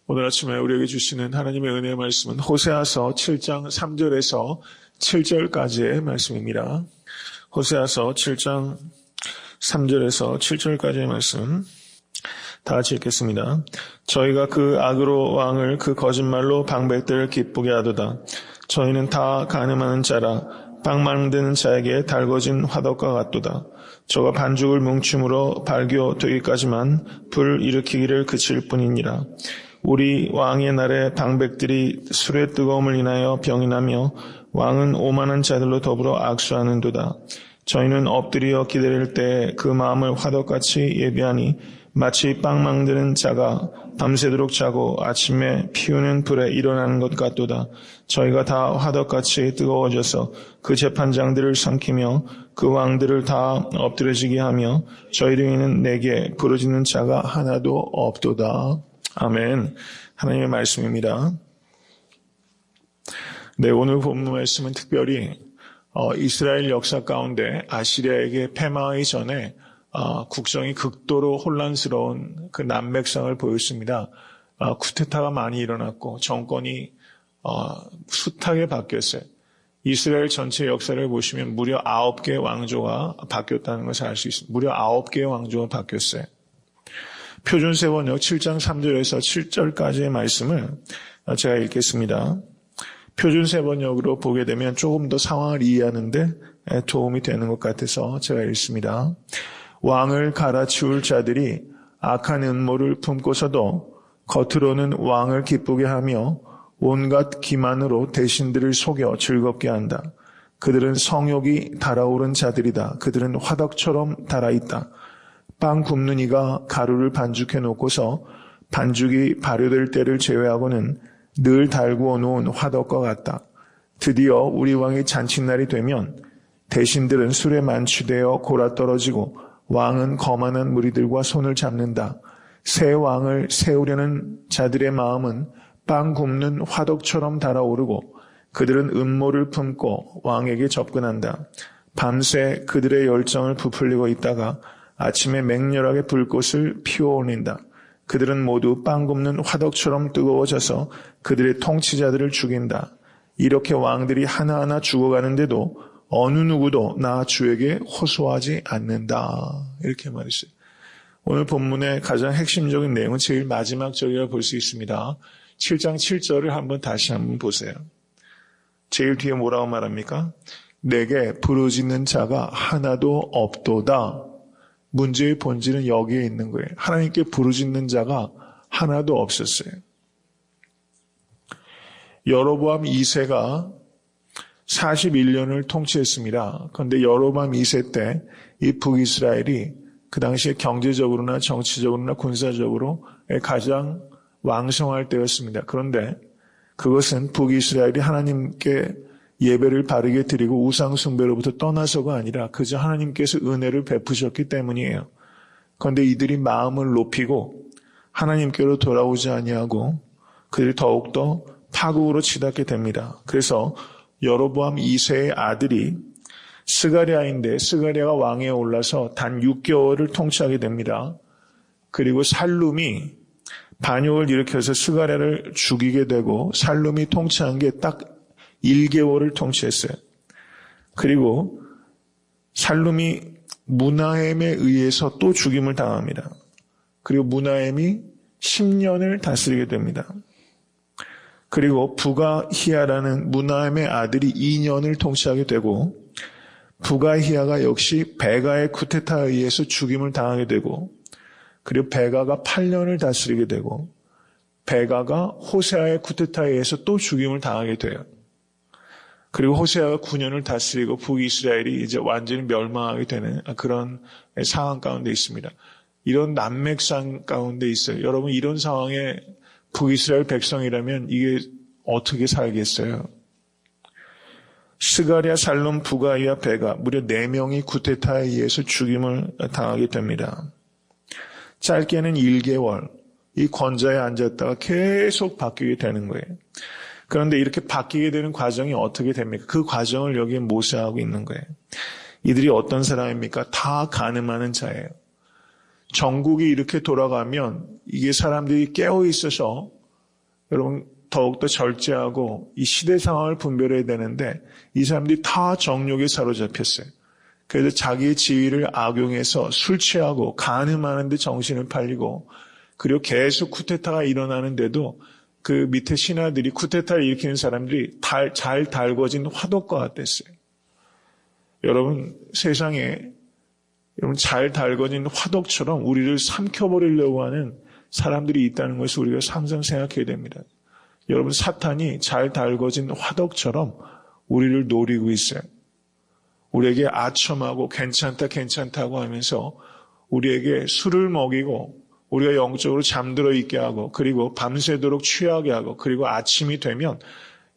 오늘 아침에 우리에게 주시는 하나님의 은혜의 말씀은 호세아서 7장 3절에서 7절까지의 말씀입니다. 호세아서 7장 3절에서 7절까지의 말씀 다 같이 읽겠습니다. 저희가 그 악으로 왕을 그 거짓말로 방백들을 기쁘게 하도다. 저희는 다 가늠하는 자라 빵 만드는 자에게 달궈진 화덕과 같도다. 저가 반죽을 뭉침으로 발교되기까지만 불 일으키기를 그칠 뿐이니라. 우리 왕의 날에 방백들이 술의 뜨거움을 인하여 병이 나며 왕은 오만한 자들로 더불어 악수하는도다. 저희는 엎드려 기다릴 때 그 마음을 화덕같이 예비하니 마치 빵 만드는 자가 밤새도록 자고 아침에 피우는 불에 일어나는 것 같도다. 저희가 다 화덕같이 뜨거워져서 그 재판장들을 삼키며 그 왕들을 다 엎드려지게 하며 저희 중에는 내게 부르짖는 자가 하나도 없도다. 아멘. 하나님의 말씀입니다. 네, 오늘 본문 말씀은 특별히 이스라엘 역사 가운데 아시리아에게 패망하기 전에 국정이 극도로 혼란스러운 그 남맥상을 보였습니다. 쿠데타가 많이 일어났고 정권이 숱하게 바뀌었어요. 이스라엘 전체 역사를 보시면 무려 9개의 왕조가 바뀌었다는 것을 알 수 있습니다. 무려 9개의 왕조가 바뀌었어요. 표준세번역 7장 3절에서 7절까지의 말씀을 제가 읽겠습니다. 표준세번역으로 보게 되면 조금 더 상황을 이해하는 데 도움이 되는 것 같아서 제가 읽습니다. 왕을 갈아치울 자들이 악한 음모를 품고서도 겉으로는 왕을 기쁘게 하며 온갖 기만으로 대신들을 속여 즐겁게 한다. 그들은 성욕이 달아오른 자들이다. 그들은 화덕처럼 달아있다. 빵 굽는 이가 가루를 반죽해 놓고서 반죽이 발효될 때를 제외하고는 늘 달구어 놓은 화덕과 같다. 드디어 우리 왕의 잔칫날이 되면 대신들은 술에 만취되어 골아떨어지고 왕은 거만한 무리들과 손을 잡는다. 새 왕을 세우려는 자들의 마음은 빵 굽는 화덕처럼 달아오르고 그들은 음모를 품고 왕에게 접근한다. 밤새 그들의 열정을 부풀리고 있다가 아침에 맹렬하게 불꽃을 피워올린다. 그들은 모두 빵 굽는 화덕처럼 뜨거워져서 그들의 통치자들을 죽인다. 이렇게 왕들이 하나하나 죽어가는데도 어느 누구도 나 주에게 호소하지 않는다. 이렇게 말했어요. 오늘 본문의 가장 핵심적인 내용은 제일 마지막 절이라 볼 수 있습니다. 7장 7절을 다시 한번 보세요. 제일 뒤에 뭐라고 말합니까? 내게 부르짖는 자가 하나도 없도다. 문제의 본질은 여기에 있는 거예요. 하나님께 부르짖는 자가 하나도 없었어요. 여로보암 2세가 41년을 통치했습니다. 그런데 여로보암 2세 때 이 북이스라엘이 그 당시에 경제적으로나 정치적으로나 군사적으로 가장 왕성할 때였습니다. 그런데 그것은 북이스라엘이 하나님께 예배를 바르게 드리고 우상숭배로부터 떠나서가 아니라 그저 하나님께서 은혜를 베푸셨기 때문이에요. 그런데 이들이 마음을 높이고 하나님께로 돌아오지 아니하고 그들이 더욱더 파국으로 치닫게 됩니다. 그래서 여로보암 2세의 아들이 스가랴인데 스가랴가 왕위에 올라서 단 6개월을 통치하게 됩니다. 그리고 살룸이 반역을 일으켜서 스가랴를 죽이게 되고 살룸이 통치한 게 딱 1개월을 통치했어요. 그리고 살룸이 무나헴에 의해서 또 죽임을 당합니다. 그리고 무나헴이 10년을 다스리게 됩니다. 그리고 부가히야라는 무나헴의 아들이 2년을 통치하게 되고 부가히야가 역시 베가의 쿠데타에 의해서 죽임을 당하게 되고 그리고 베가가 8년을 다스리게 되고 베가가 호세아의 쿠데타에 의해서 또 죽임을 당하게 돼요. 그리고 호세아가 9년을 다스리고 북이스라엘이 이제 완전히 멸망하게 되는 그런 상황 가운데 있습니다. 이런 난맥상 가운데 있어요. 여러분 이런 상황에 북이스라엘 백성이라면 이게 어떻게 살겠어요? 스가랴, 살룸, 부가히야, 베가 무려 4명이 쿠데타에 의해서 죽임을 당하게 됩니다. 짧게는 1개월 이 권좌에 앉았다가 계속 바뀌게 되는 거예요. 그런데 이렇게 바뀌게 되는 과정이 어떻게 됩니까? 그 과정을 여기에 모세하고 있는 거예요. 이들이 어떤 사람입니까? 다 가늠하는 자예요. 전국이 이렇게 돌아가면 이게 사람들이 깨어 있어서 여러분 더욱더 절제하고 이 시대 상황을 분별해야 되는데 이 사람들이 다 정욕에 사로잡혔어요. 그래서 자기의 지위를 악용해서 술 취하고 간음하는데 정신을 팔리고 그리고 계속 쿠데타가 일어나는데도 그 밑에 신하들이 쿠데타를 일으키는 사람들이 잘 달궈진 화덕과 같았어요. 여러분 세상에 여러분 잘 달궈진 화덕처럼 우리를 삼켜버리려고 하는 사람들이 있다는 것을 우리가 항상 생각해야 됩니다. 여러분 사탄이 잘 달궈진 화덕처럼 우리를 노리고 있어요. 우리에게 아첨하고 괜찮다고 하면서 우리에게 술을 먹이고 우리가 영적으로 잠들어 있게 하고 그리고 밤새도록 취하게 하고 그리고 아침이 되면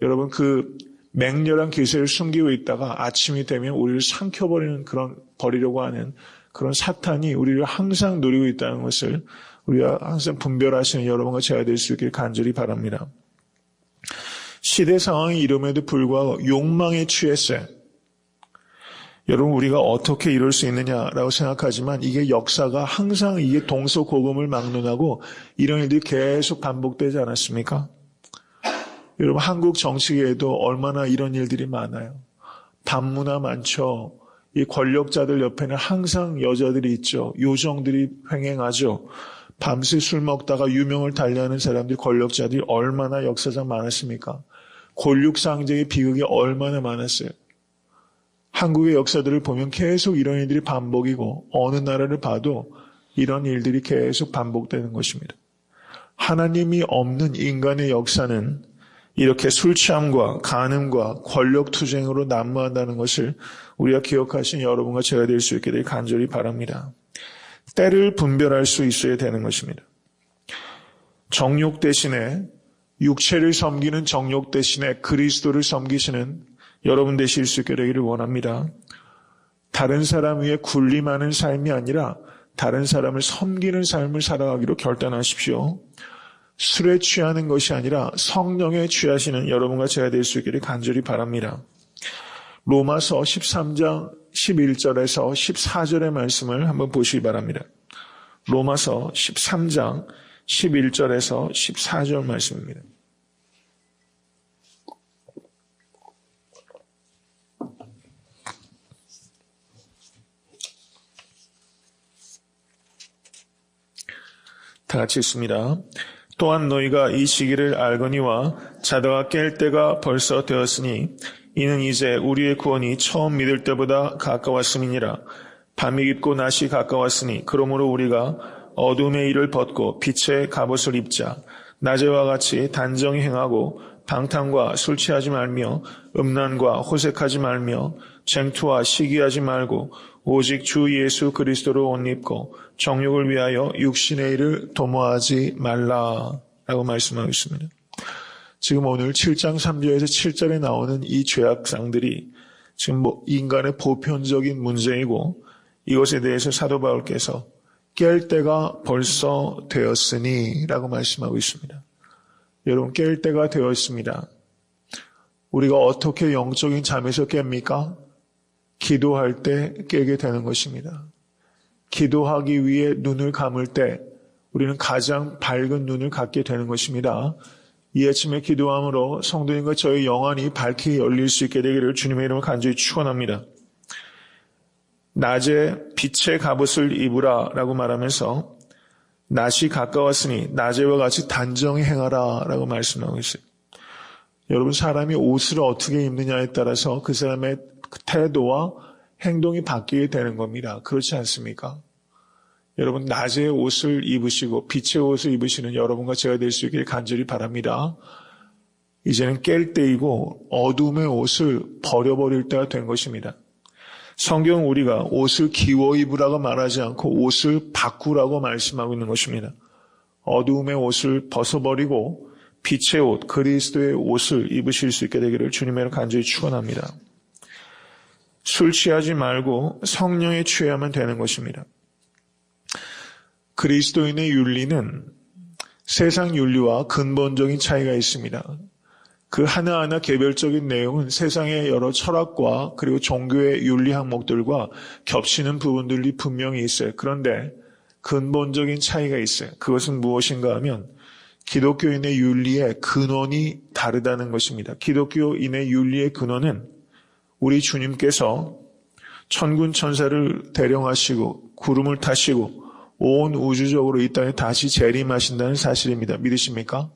여러분 그 맹렬한 기세를 숨기고 있다가 아침이 되면 우리를 삼켜버리는 버리려고 하는 그런 사탄이 우리를 항상 노리고 있다는 것을 우리가 항상 분별하시는 여러분과 제가 될 수 있길 간절히 바랍니다. 시대 상황이 이름에도 불구하고 욕망에 취했어요. 여러분 우리가 어떻게 이럴 수 있느냐라고 생각하지만 이게 역사가 항상 이게 동서고금을 막론하고 이런 일들이 계속 반복되지 않았습니까? 여러분 한국 정치계에도 얼마나 이런 일들이 많아요. 반문화 많죠. 이 권력자들 옆에는 항상 여자들이 있죠. 요정들이 횡행하죠. 밤새 술 먹다가 유명을 달리하는 사람들 권력자들이 얼마나 역사상 많았습니까? 골육상제의 비극이 얼마나 많았어요. 한국의 역사들을 보면 계속 이런 일들이 반복이고 어느 나라를 봐도 이런 일들이 계속 반복되는 것입니다. 하나님이 없는 인간의 역사는 이렇게 술 취함과 간음과 권력투쟁으로 난무한다는 것을 우리가 기억하신 여러분과 제가 될 수 있게 되길 간절히 바랍니다. 때를 분별할 수 있어야 되는 것입니다. 정욕 대신에 육체를 섬기는 정욕 대신에 그리스도를 섬기시는 여러분 되실 수 있게 되기를 원합니다. 다른 사람 위에 군림하는 삶이 아니라 다른 사람을 섬기는 삶을 살아가기로 결단하십시오. 술에 취하는 것이 아니라 성령에 취하시는 여러분과 제가 될 수 있기를 간절히 바랍니다. 로마서 13장 11절에서 14절의 말씀을 한번 보시기 바랍니다. 로마서 13장 11절에서 14절 말씀입니다. 다 같이 읽습니다. 또한 너희가 이 시기를 알거니와 자다가 깰 때가 벌써 되었으니 이는 이제 우리의 구원이 처음 믿을 때보다 가까웠음이니라. 밤이 깊고 낮이 가까웠으니 그러므로 우리가 어둠의 일을 벗고 빛의 갑옷을 입자. 낮에와 같이 단정히 행하고 방탕과 술 취하지 말며 음란과 호색하지 말며 쟁투와 시기하지 말고 오직 주 예수 그리스도로 옷 입고 정욕을 위하여 육신의 일을 도모하지 말라라고 말씀하고 있습니다. 지금 오늘 7장 3절에서 7절에 나오는 이 죄악상들이 지금 인간의 보편적인 문제이고 이것에 대해서 사도 바울께서 깰 때가 벌써 되었으니 라고 말씀하고 있습니다. 여러분 깰 때가 되었습니다. 우리가 어떻게 영적인 잠에서 깹니까? 기도할 때 깨게 되는 것입니다. 기도하기 위해 눈을 감을 때 우리는 가장 밝은 눈을 갖게 되는 것입니다. 이 아침에 기도함으로 성도님과 저의 영안이 밝게 열릴 수 있게 되기를 주님의 이름으로 간절히 축원합니다. 낮에 빛의 갑옷을 입으라 라고 말하면서 낮이 가까웠으니 낮에와 같이 단정히 행하라 라고 말씀하고 있어요. 여러분 사람이 옷을 어떻게 입느냐에 따라서 그 사람의 태도와 행동이 바뀌게 되는 겁니다. 그렇지 않습니까? 여러분 낮에 옷을 입으시고 빛의 옷을 입으시는 여러분과 제가 될 수 있기를 간절히 바랍니다. 이제는 깰 때이고 어둠의 옷을 버려버릴 때가 된 것입니다. 성경은 우리가 옷을 기워 입으라고 말하지 않고 옷을 바꾸라고 말씀하고 있는 것입니다. 어두움의 옷을 벗어버리고 빛의 옷, 그리스도의 옷을 입으실 수 있게 되기를 주님의 간절히 축원합니다. 술 취하지 말고 성령에 취해야만 되는 것입니다. 그리스도인의 윤리는 세상 윤리와 근본적인 차이가 있습니다. 그 하나하나 개별적인 내용은 세상의 여러 철학과 그리고 종교의 윤리 항목들과 겹치는 부분들이 분명히 있어요. 그런데 근본적인 차이가 있어요. 그것은 무엇인가 하면 기독교인의 윤리의 근원이 다르다는 것입니다. 기독교인의 윤리의 근원은 우리 주님께서 천군 천사를 대령하시고 구름을 타시고 온 우주적으로 이 땅에 다시 재림하신다는 사실입니다. 믿으십니까?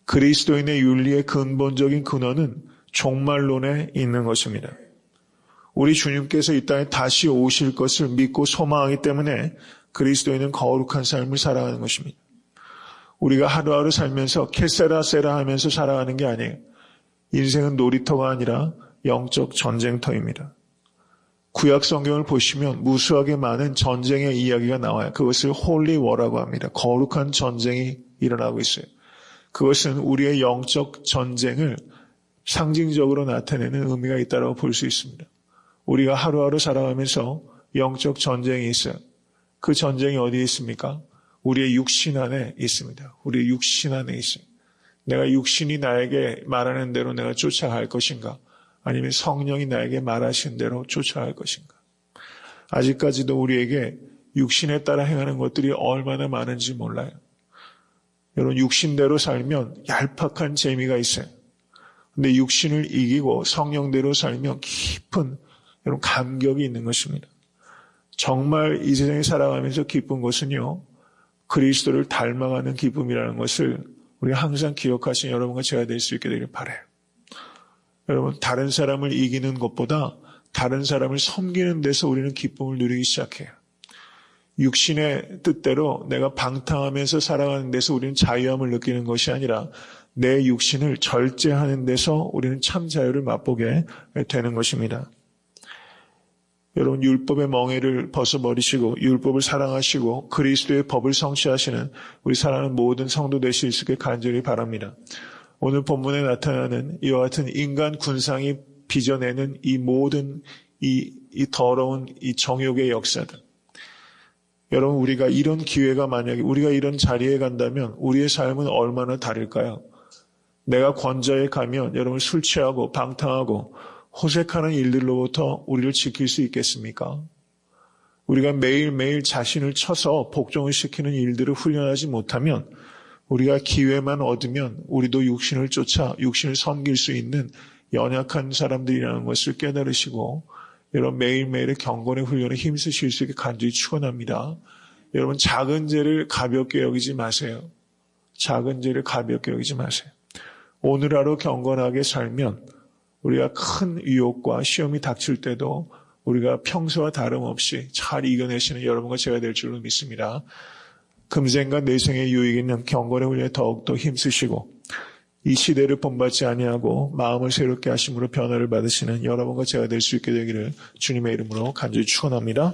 그리스도인의 윤리의 근본적인 근원은 종말론에 있는 것입니다. 우리 주님께서 이 땅에 다시 오실 것을 믿고 소망하기 때문에 그리스도인은 거룩한 삶을 살아가는 것입니다. 우리가 하루하루 살면서 캐세라세라 하면서 살아가는 게 아니에요. 인생은 놀이터가 아니라 영적 전쟁터입니다. 구약 성경을 보시면 무수하게 많은 전쟁의 이야기가 나와요. 그것을 홀리 워라고 합니다. 거룩한 전쟁이 일어나고 있어요. 그것은 우리의 영적 전쟁을 상징적으로 나타내는 의미가 있다고 볼 수 있습니다. 우리가 하루하루 살아가면서 영적 전쟁이 있어요. 그 전쟁이 어디에 있습니까? 우리의 육신 안에 있습니다. 우리의 육신 안에 있어요. 내가 육신이 나에게 말하는 대로 내가 쫓아갈 것인가? 아니면 성령이 나에게 말하신 대로 쫓아갈 것인가? 아직까지도 우리에게 육신에 따라 행하는 것들이 얼마나 많은지 몰라요. 여러분, 육신대로 살면 얄팍한 재미가 있어요. 근데 육신을 이기고 성령대로 살면 깊은 여러분 감격이 있는 것입니다. 정말 이 세상에 살아가면서 기쁜 것은요, 그리스도를 닮아가는 기쁨이라는 것을 우리 항상 기억하신 여러분과 제가 될 수 있게 되길 바라요. 여러분, 다른 사람을 이기는 것보다 다른 사람을 섬기는 데서 우리는 기쁨을 누리기 시작해요. 육신의 뜻대로 내가 방탕하면서 살아가는 데서 우리는 자유함을 느끼는 것이 아니라 내 육신을 절제하는 데서 우리는 참 자유를 맛보게 되는 것입니다. 여러분, 율법의 멍에를 벗어버리시고 율법을 사랑하시고 그리스도의 법을 성취하시는 우리 사랑하는 모든 성도 되실 수 있게 간절히 바랍니다. 오늘 본문에 나타나는 이와 같은 인간 군상이 빚어내는 이 모든 이 더러운 이 정욕의 역사들, 여러분, 우리가 이런 기회가 만약에 우리가 이런 자리에 간다면 우리의 삶은 얼마나 다를까요? 내가 권좌에 가면 여러분 술 취하고 방탕하고 호색하는 일들로부터 우리를 지킬 수 있겠습니까? 우리가 매일매일 자신을 쳐서 복종을 시키는 일들을 훈련하지 못하면 우리가 기회만 얻으면 우리도 육신을 쫓아 육신을 섬길 수 있는 연약한 사람들이라는 것을 깨달으시고 여러분 매일매일의 경건의 훈련에 힘쓰실 수 있게 간절히 축원합니다. 여러분 작은 죄를 가볍게 여기지 마세요. 작은 죄를 가볍게 여기지 마세요. 오늘 하루 경건하게 살면 우리가 큰 유혹과 시험이 닥칠 때도 우리가 평소와 다름없이 잘 이겨내시는 여러분과 제가 될 줄로 믿습니다. 금생과 내생의 유익 있는 경건의 훈련에 더욱더 힘쓰시고 이 시대를 본받지 아니하고 마음을 새롭게 하심으로 변화를 받으시는 여러분과 제가 될 수 있게 되기를 주님의 이름으로 간절히 축원합니다.